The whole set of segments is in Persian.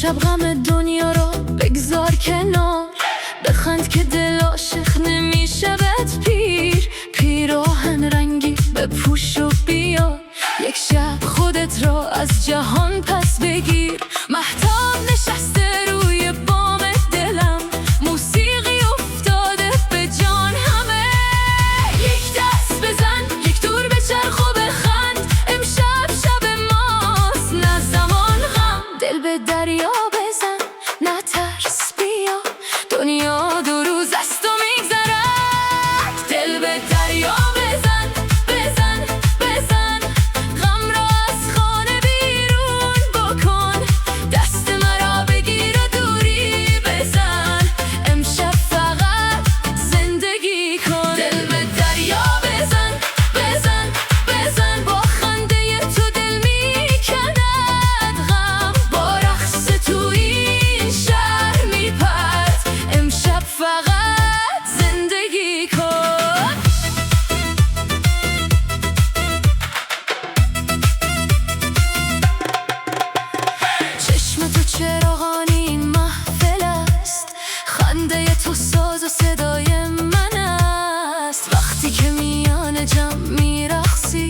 امشب غم دنیا رو بگذار کنار، بخند که دل عاشق نمیشه بهت پیر. پیراهن رنگی بپوش و بیا، یک شب خودت را از جهان پس بگیر. مهتاب نشسته روی بام دلم، موسیقی افتاده به جان همه. یک دست بزن، یک دور بچرخ و بخند، امشب شب ماست نه زمان غم. دل به دریا بزن، نه ترس بیا، دنیا دو روز است و میگذرد. دل به دریا بزن، بزن، بزن، غم را از خانه بیرون بکن. دست مرا بگیر و دوری بزن، امشب فقط زندگی کن. دل به دریا بزن، بزن، بزن، با خنده تو دل میکند غم. با رقص تو این شهر میپرد، امشب فقط زندگی کن. چشم تو چراغانی این محفل است، خنده تو ساز و صدای من است. وقتی که میان جمع میرقصی،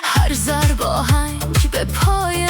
هر ضرب آهنگ به پای